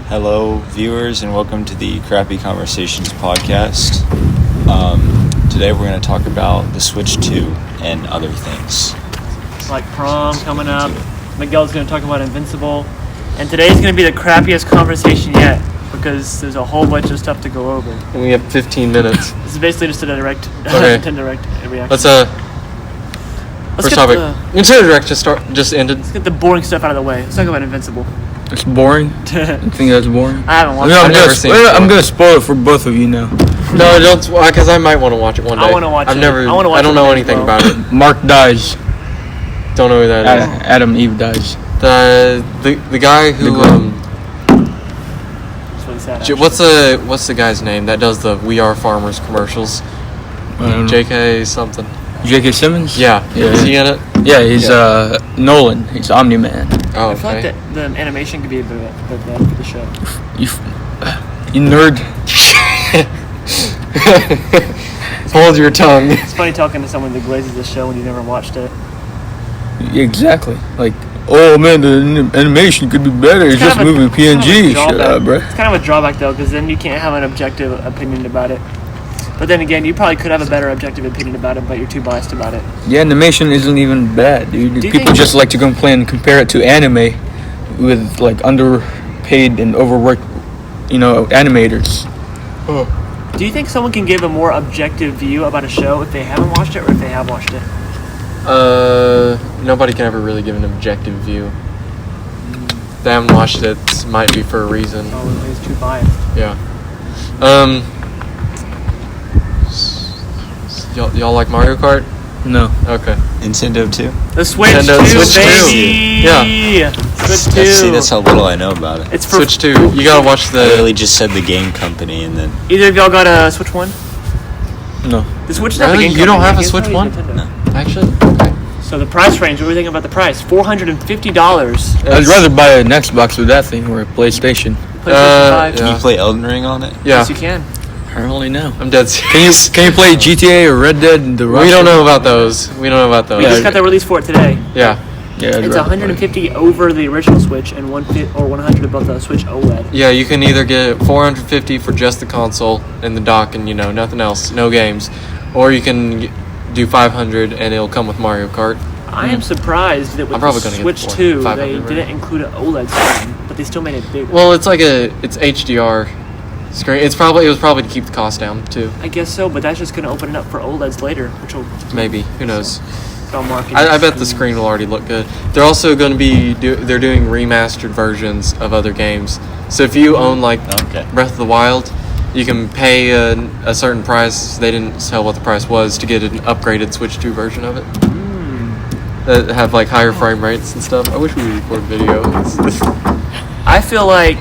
Hello, viewers, and welcome to the Crappy Conversations podcast. Today we're going to talk about the Switch 2 and other things. Like prom coming up. Miguel's going to talk about Invincible. And today's going to be the crappiest conversation yet because there's a whole bunch of stuff to go over. And we have 15 minutes. This is basically just a direct, Okay. Nintendo Direct reaction. Let's first get topic. Nintendo Direct just ended. Let's get the boring stuff out of the way. Let's talk about Invincible. It's boring. You think that's boring? I haven't watched I've never it. seen it. I'm gonna spoil it for both of you now. No, don't, because I might want to watch it one day. I want to watch it. I don't know anything about it. Mark dies. Don't know who that is. Adam Eve dies. The guy who That's really sad, what's the guy's name that does the We Are Farmers commercials? I don't know. J.K. something. J.K. Simmons? Yeah. Is he in it? Yeah, he's Nolan. He's Omni-Man. Oh, I feel like okay. the animation could be a bit better for the show. You nerd. Hold your tongue. It's funny talking to someone that glazes the show when you never watched it. Exactly. Like, oh man, the animation could be better. It's just moving PNG. Shut up, bro. It's kind of a drawback though, because then you can't have an objective opinion about it. But then again, you probably could have a better objective opinion about it, but you're too biased about it. The animation isn't even bad, dude. People just like to complain and compare it to anime with like underpaid and overworked, animators. Do you think someone can give a more objective view about a show if they haven't watched it or if they have watched it? Nobody can ever really give an objective view. If they haven't watched it, it might be for a reason. Oh, it's too biased. Yeah. Y'all like Mario Kart? No. Okay. Nintendo 2? The Switch Nintendo 2, Switch 2. baby! Yeah. Switch 2. See, that's how little I know about it. It's for Switch 2. You gotta watch I the... literally just said the game company and then... Either of y'all got a Switch 1? No. The Switch is not the Really? game You don't company. have a It's Switch probably 1? Nintendo. No. Actually? Okay. So the price range, what do you think about the price? $450. I'd rather buy an Xbox with that thing or a PlayStation. PlayStation 5. Can Yeah. you play Elden Ring on it? Yeah. Yes, you can. Apparently now. I'm dead serious. Can you play GTA or Red Dead? We don't know about those. We don't know about We those. just got the release for it today. Yeah. Yeah, I'd It's rather play. $150 over the original Switch and $100 above the Switch OLED. Yeah, you can either get $450 for just the console and the dock and, nothing else, no games. Or you can do $500 and it'll come with Mario Kart. I am surprised that with I'm probably the gonna get Switch the 2, 500 they version. didn't include an OLED screen, but they still made it bigger. Well, it's HDR screen. It was probably to keep the cost down too. I guess so, but that's just going to open it up for OLEDs later, which will Maybe. Who knows? sell marketing. I bet the screen will already look good. They're also going to be they're doing remastered versions of other games. So if you own like Okay. Breath of the Wild, you can pay a certain price. They didn't tell what the price was to get an upgraded Switch 2 version of it. That have like higher frame rates and stuff. I wish we would record video. I feel like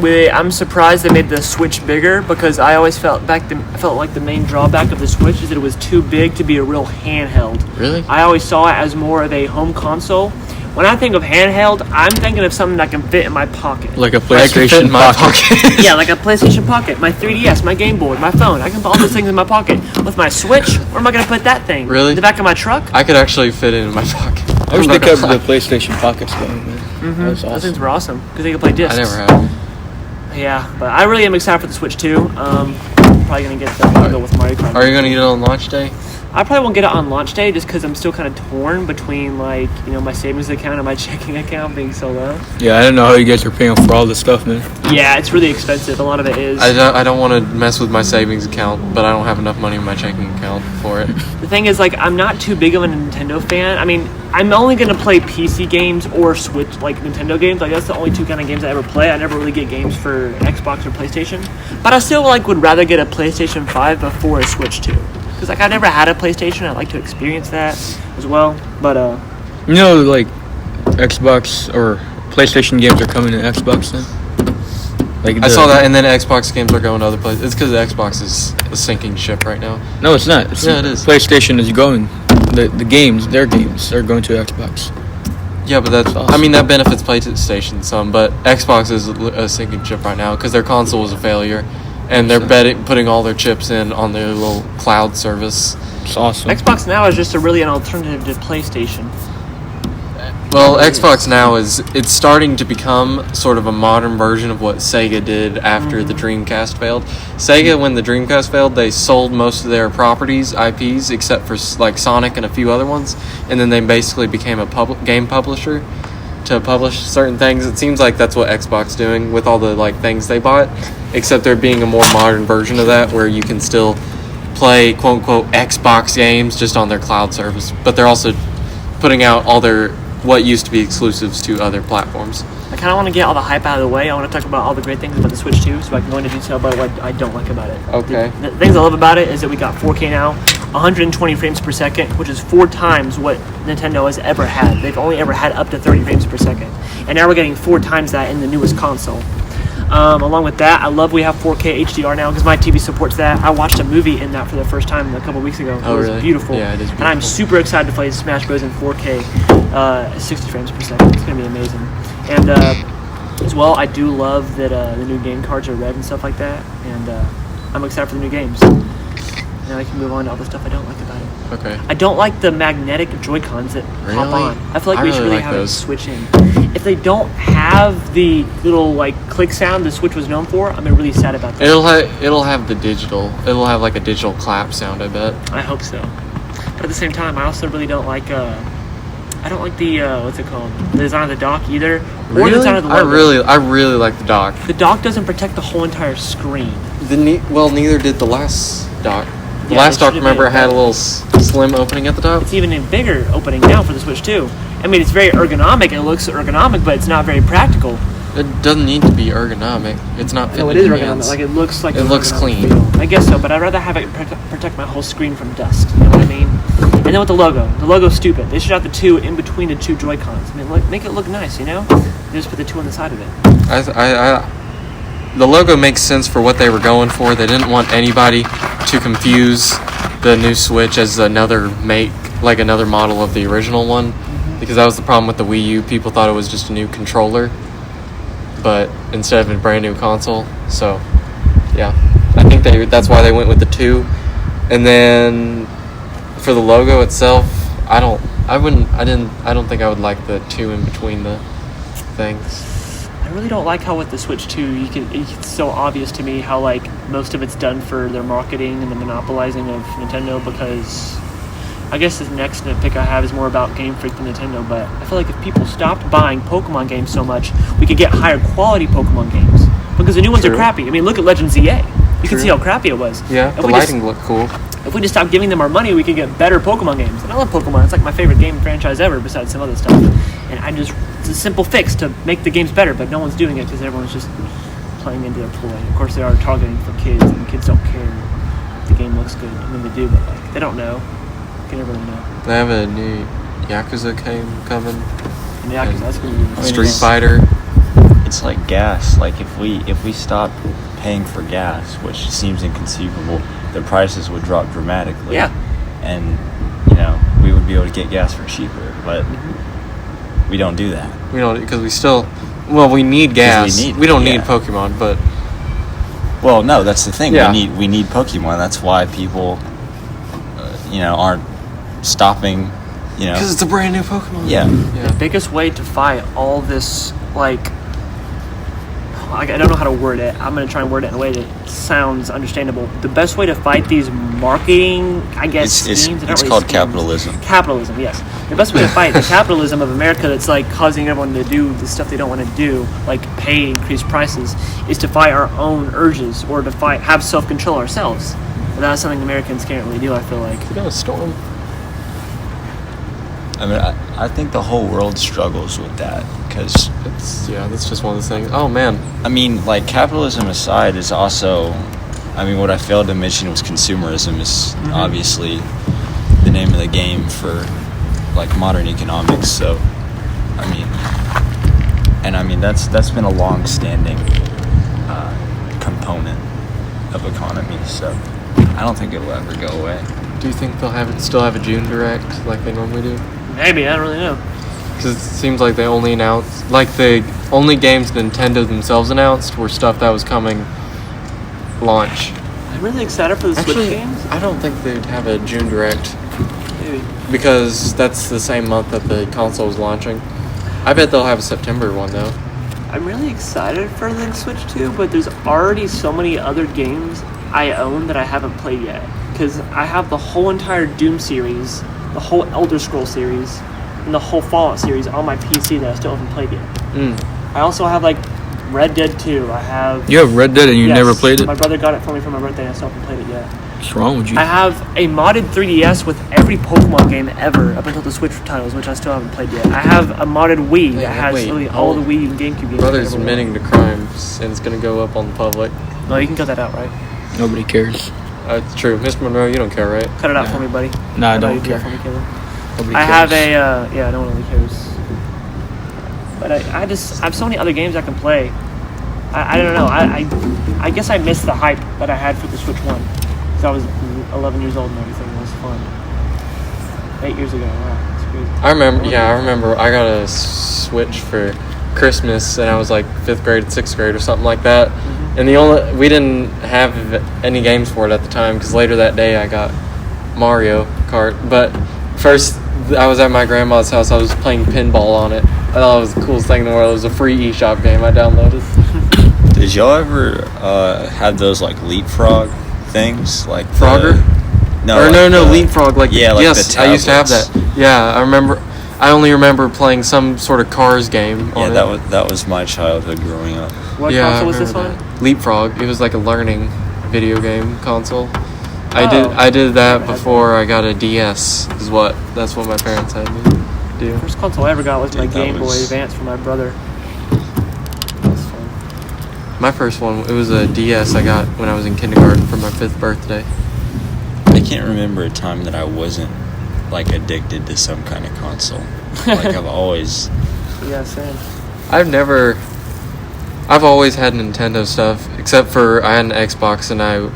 I'm surprised they made the Switch bigger because I always felt like the main drawback of the Switch is that it was too big to be a real handheld. Really? I always saw it as more of a home console. When I think of handheld, I'm thinking of something that can fit in my pocket. Like a That could fit in PlayStation my pocket. Yeah, like a PlayStation Pocket, my 3DS, my Game Boy, my phone. I can put all those things in my pocket. With my Switch, where am I going to put that thing? Really? In the back of my truck? I could actually fit it in my pocket. I wish I'm they not gonna kept lie. the PlayStation Pockets going, man. That was Those awesome. things were awesome because they could play discs. I never have. Yeah, but I really am excited for the Switch 2. Probably going to get the bundle with Mario Kart. Are you going to get it on launch day? I probably won't get it on launch day just because I'm still kind of torn between, my savings account and my checking account being so low. Yeah, I don't know how you guys are paying for all this stuff, man. Yeah, it's really expensive. A lot of it is. I don't want to mess with my savings account, but I don't have enough money in my checking account for it. The thing is, I'm not too big of a Nintendo fan. I mean, I'm only going to play PC games or Switch, Nintendo games. That's the only two kind of games I ever play. I never really get games for Xbox or PlayStation. But I still, would rather get a PlayStation 5 before a Switch 2. Because, I never had a PlayStation. I'd like to experience that as well. But, Xbox or PlayStation games are coming to Xbox then? I saw that, and then Xbox games are going to other places. It's because Xbox is a sinking ship right now. No, it's not. Yeah, it is. PlayStation is going. The games, their games, are going to Xbox. Yeah, but that's awesome. I mean, that benefits PlayStation some, but Xbox is a sinking ship right now because their console was a failure, and they're putting all their chips in on their little cloud service. It's awesome. Xbox Now is just an alternative to PlayStation. Well, Xbox now it's starting to become sort of a modern version of what Sega did after the Dreamcast failed. Sega, when the Dreamcast failed, they sold most of their properties, IPs, except for like Sonic and a few other ones, and then they basically became a game publisher to publish certain things. It seems like that's what Xbox doing with all the like things they bought, except there being a more modern version of that where you can still play quote unquote Xbox games just on their cloud service, but they're also putting out all their what used to be exclusives to other platforms. I kind of want to get all the hype out of the way. I want to talk about all the great things about the Switch 2, so I can go into detail about what I don't like about it. Okay. The things I love about it is that we got 4K now, 120 frames per second, which is 4 times what Nintendo has ever had. They've only ever had up to 30 frames per second. And now we're getting 4 times that in the newest console. Along with that, I love we have 4K HDR now because my TV supports that. I watched a movie in that for the first time a couple weeks ago. Oh, it was really? beautiful. Yeah, it is beautiful. And I'm super excited to play Smash Bros. In 4K, 60 frames per second. It's going to be amazing. And as well, I do love that the new game cards are red and stuff like that. And I'm excited for the new games. Now I can move on to all the stuff I don't like about it. Okay. I don't like the magnetic Joy-Cons that pop Really? on. I feel like we should really like have those. a switch in. If they don't have the little like click sound the Switch was known for, I'm really sad about that. It'll have the digital. It'll have like a digital clap sound, I bet. I hope so. But at the same time, I also really don't like I don't like the what's it called? The design of the dock either. Or the design of the logo. I really like the dock. The dock doesn't protect the whole entire screen. Neither did the last dock. The Yeah, last it dock, should've remember, been had a better. little slim opening at the top. It's even a bigger opening now for the Switch 2. I mean, it's very ergonomic. It looks ergonomic, but it's not very practical. It doesn't need to be ergonomic. It's not fitting No, it in is your ergonomic. hands. Like it looks like It an looks ergonomic clean. feel. I guess so, but I'd rather have it protect my whole screen from dust. You know what I mean? And then with the logo's stupid. They should have the 2 in between the 2 Joy-Cons. I mean, make it look nice, you know? They just put the 2 on the side of it. The logo makes sense for what they were going for. They didn't want anybody to confuse the new Switch as another model of the original one, because that was the problem with the Wii U. People thought it was just a new controller, but instead of a brand new console. So, yeah, I think that's why they went with the 2. And then for the logo itself, I don't think I would like the 2 in between the things. I really don't like how with the Switch 2, it's so obvious to me how like most of it's done for their marketing and the monopolizing of Nintendo, because I guess the next nitpick I have is more about Game Freak than Nintendo, but I feel like if people stopped buying Pokemon games so much, we could get higher quality Pokemon games, because the new ones are crappy. I mean, look at Legend ZA. You can see how crappy it was. Yeah, the lighting looked cool. If we just stopped giving them our money, we could get better Pokemon games. And I love Pokemon. It's like my favorite game franchise ever, besides some other stuff. And it's a simple fix to make the games better, but no one's doing it because everyone's just playing into their ploy. Of course, they are targeting for kids, and kids don't care if the game looks good. I mean, they do, but like they don't know. You can never really know. They have a new Yakuza game coming. And yeah, because that's going to be Street Fighter. It's like gas. Like if we stop paying for gas, which seems inconceivable, the prices would drop dramatically. Yeah. And we would be able to get gas for cheaper, but we don't do that. We don't, because we need gas. We don't need Pokemon, but well, no, that's the thing. Yeah. We need Pokemon. That's why people aren't stopping. Because it's a brand new Pokemon. Yeah. The biggest way to fight all this, like, I don't know how to word it. I'm going to try and word it in a way that sounds understandable. The best way to fight these marketing, I guess, schemes... It's called capitalism. Capitalism, yes. The best way to fight the capitalism of America that's, like, causing everyone to do the stuff they don't want to do, like pay increased prices, is to fight our own urges, or to have self-control ourselves. And that's something Americans can't really do, I feel like. We got a storm. I mean, I think the whole world struggles with that, because... that's just one of those things. Oh, man. I mean, like, capitalism aside is also... I mean, what I failed to mention was consumerism is obviously the name of the game for, like, modern economics, so... I mean, that's been a long-standing component of economy, so I don't think it will ever go away. Do you think they'll still have a June Direct like they normally do? Maybe, I don't really know. Because it seems like they only announced... Like, the only games Nintendo themselves announced were stuff that was coming launch. I'm really excited for the Switch games. I don't think they'd have a June Direct. Maybe. Because that's the same month that the console was launching. I bet they'll have a September one though. I'm really excited for the Switch 2, but there's already so many other games I own that I haven't played yet. Because I have the whole entire Doom series, the whole Elder Scrolls series, and the whole Fallout series on my PC that I still haven't played yet. I also have like Red Dead 2. I have. You have Red Dead and you never played it? My brother got it for me for my birthday and I still haven't played it yet. What's wrong with you? I have a modded 3DS with every Pokemon game ever up until the Switch titles, which I still haven't played yet. I have a modded Wii that has literally all the Wii and GameCube games. Brother's admitting to crimes and it's gonna go up on the public. No, you can cut that out, right? Nobody cares. It's true. Mr. Monroe, you don't care, right? Cut it out for me, buddy. Nah, I know don't you do care. that for me, Caleb. Nobody I cares. have a no one really cares. But I have so many other games I can play. I don't know. I guess I missed the hype that I had for the Switch 1 because I was 11 years old and everything. It was fun. 8 years ago. Wow, that's crazy. I remember. I got a Switch for Christmas, and I was like 5th grade, 6th grade, or something like that. And we didn't have any games for it at the time because later that day I got Mario Kart. But first, I was at my grandma's house. I was playing pinball on it. I thought it was the coolest thing in the world. It was a free eShop game I downloaded. Did y'all ever have those like leapfrog things, like Frogger? No, Leapfrog. Like yes, the I used to have tablets. that. Yeah, I remember. I only remember playing some sort of Cars game. Yeah, on that was my childhood growing up. What Yeah, console I was this remember on? that. Leapfrog. It was like a learning video game console. Oh. I did that Never had before I got a DS. That's what my parents had me do. First console I ever got was my Dude, that Game Boy was- Advance from my brother. That was fun. My first one, it was a DS I got when I was in kindergarten for my 5th birthday. I can't remember a time that I wasn't like addicted to some kind of console. Like I've always. Yeah, same. I've always had Nintendo stuff, except for I had an Xbox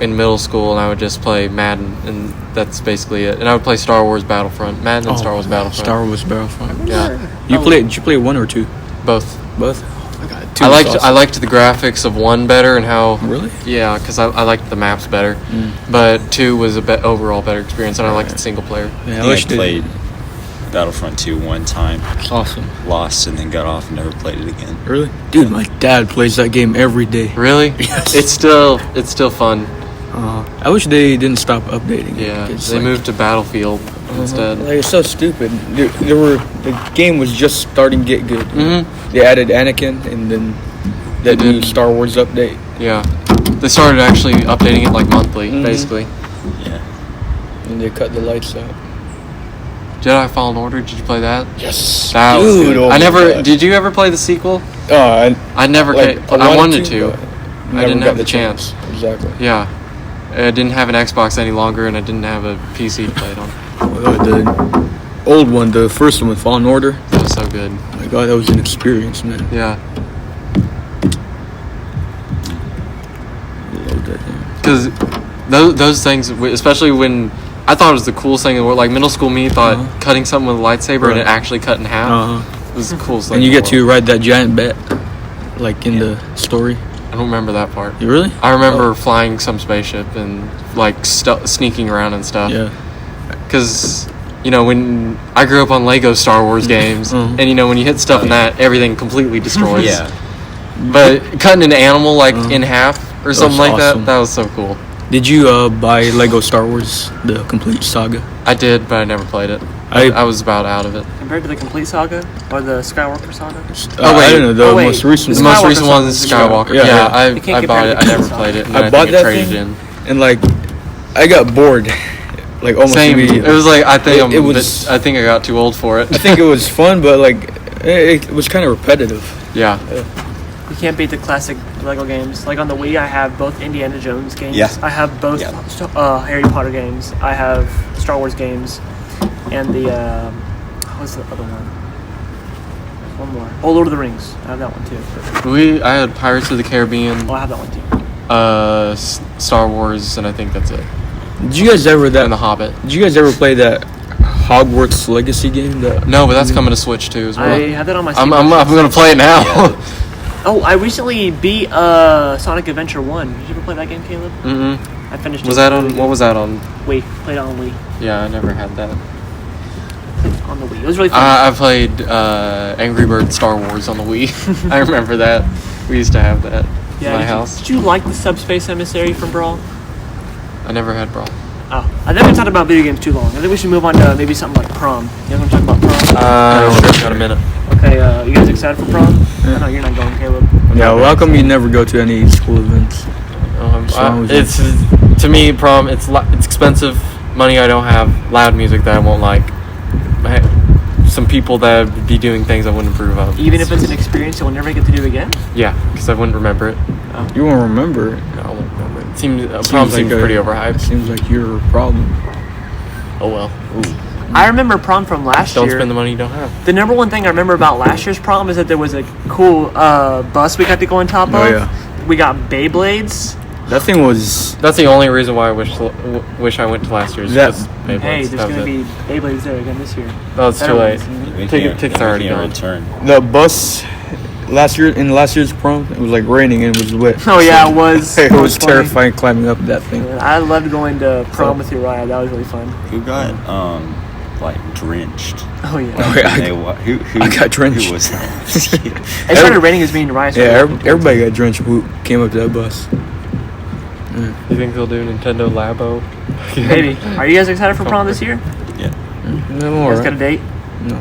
in middle school, and I would just play Madden, and that's basically it. And I would play Star Wars Battlefront, Madden and Star Wars Battlefront. Star Wars Battlefront. Yeah, Did you play 1 or 2? both. Both? I got 2. I liked the graphics of 1 better and how. Really? Yeah, because I liked the maps better, but 2 was a overall better experience, and I liked the single player. Yeah, I think I played Battlefront 2 one time, It's awesome. lost, and then got off and never played it again. Really? Dude, my dad plays that game every day. Really? Yes. It's still fun. I wish they didn't stop updating it. Yeah, It's they like- moved to Battlefield instead. Like, it's so stupid. The game was just starting to get good. They added Anakin and then that They new did. Star Wars update. Yeah, they started actually updating it like monthly, basically. Yeah. And they cut the lights out. Jedi Fallen Order, did you play that? Yes. That was Dude, good. oh I my never. God. Did you ever play the sequel? I never. Like, I wanted to. but I never didn't got have the chance. Exactly. Yeah, I didn't have an Xbox any longer, and I didn't have a PC to play it on. The old one, the first one with Fallen Order. It was so good. Oh my God, that was an experience, man. Yeah, Love that game. because those things, especially when I thought it was the coolest thing in the world. Like middle school me thought cutting something with a lightsaber and Right. it actually cut in half. It was the coolest thing. And you in the get to world. ride that giant bat, like in the story. I don't remember that part. You really? I remember flying some spaceship and like sneaking around and stuff. Yeah. Because when I grew up on Lego Star Wars games, and when you hit stuff in that, everything completely destroys. Yeah. But cutting an animal like in half or something like awesome. that was so cool. Did you buy Lego Star Wars, the complete saga? I did, but I never played it. I was about out of it. Compared to the complete saga or the Skywalker saga? I don't know. The Oh, wait. most recent. The Skywalker most recent one saga is is Skywalker. Yeah. Yeah, You can't I compare bought the it. I never console. played it. And I I bought think it that traded thing. in. And like, I got bored, like almost Same. immediately. It was like I think It I think I got too old for it. I think it was fun, but like, it was kind of repetitive. Yeah. You can't beat the classic Lego games. Like on the Wii, I have both Indiana Jones games. Yeah. I have both Harry Potter games. I have Star Wars games, and the what's the other one? There's one more. Oh, Lord of the Rings. I have that one too. I had Pirates of the Caribbean, Oh, I have that one too. Star Wars, and I think that's it. Did you guys ever And The Hobbit. Did you guys ever play that Hogwarts Legacy game? No, but that's coming to Switch too as well. I have that on my. I'm Steam gonna play it now. Oh, I recently beat Sonic Adventure 1. Did you ever play that game, Caleb? I finished Was it. that on? What was that on? Wii. Played it on Wii. Yeah, I never had that. On on the Wii. It was really fun. I played Angry Birds Star Wars on the Wii. I remember that. We used to have that in my house. Did you like the Subspace Emissary from Brawl? I never had Brawl. Oh, I think we talked about video games too long. I think we should move on to maybe something like Prom. You guys want to talk about Prom? Sure, got a minute. Okay, you guys excited for Prom? I know you're not going, Caleb. Yeah, well, how come you never go to any school events? It's to me, Prom. It's expensive. Money I don't have. Loud music that I won't like. Some people that would be doing things I wouldn't approve of. Even if it's an experience you'll never get to do again? Yeah, because I wouldn't remember it. You won't remember it. No, I won't remember it. Prom seems pretty overhyped. It seems like you're a problem. Oh well. I remember Prom from last year. Don't spend the money you don't have. The number one thing I remember about last year's Prom is that there was a cool bus we got to go on top of. Oh, yeah. We got Beyblades. That thing was... That's the only reason why I wish I went to last year's. Hey, there's going to be Beyblades there again this year. Oh, it's too late. Tickets are already gone. gone. Return. The bus in last year's prom, it was like raining and it was wet. Oh, yeah, it was. It was funny. terrifying climbing up that thing. I loved going to Prom with Uriah. That was really fun. Who got drenched? Oh, yeah. Oh, yeah, Who I got drenched. Who was that? It started raining as me and Uriah. Yeah, everybody got drenched who came up to that bus. You think they'll do Nintendo Labo? Maybe. Are you guys excited for Prom this year? Yeah. No You more. guys got a date? No.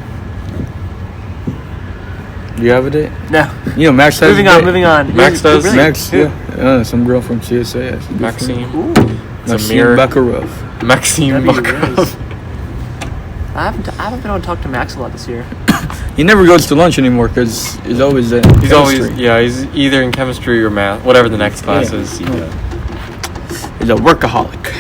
Do you have a date? No. You know, Max has a date. Moving on. Max does? Really? Max, yeah. Some girl from CSA. That's a good Maxine. Ooh. friend. Maxine Samir. Bakarov. Maxime That'd be Bakarov. nice. I haven't been able to talk to Max a lot this year. He never goes to lunch anymore because he's always at He's always, he's either in chemistry or math, whatever the next class Yeah. is. He's a workaholic.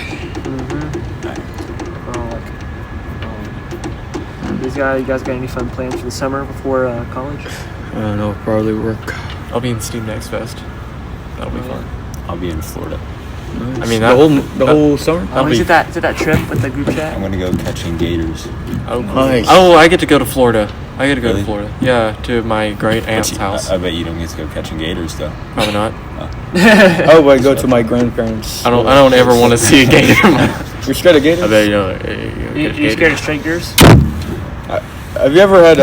You guys got any fun plans for the summer before college? I don't know, probably work. I'll be in Steam Next Fest. That'll be fun. I'll be in Florida. Nice. I mean, the whole summer. Is it that trip with the group chat? I'm gonna go catching gators. Oh, Nice. oh, I get to go to Florida. I get to go Really? to Florida. Yeah, to my great aunt's house. I bet you don't get to go catching gators though. Probably not. Oh, I go to my grandparents. I don't ever want to see a gator. You're scared of gators? I bet you You scared of straight gears? Have you ever had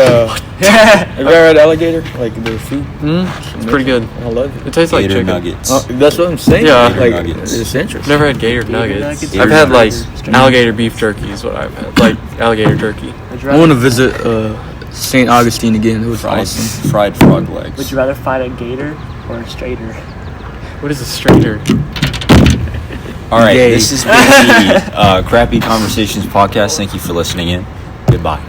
alligator? Like their food? It's pretty good. I love it. It tastes like Gator chicken. nuggets. Oh, that's what I'm saying. Yeah. like Nuggets. it's interesting. Never had gator nuggets. nuggets? I've had like Gator alligator beef jerky is what I've had. Like alligator turkey. I want to visit St. Augustine again. It was awesome. Fried frog legs. Would you rather fight a gator or a straighter? What is a straighter? All right, Yay. this has been the Crappy Conversations podcast. Thank you for listening in. Goodbye.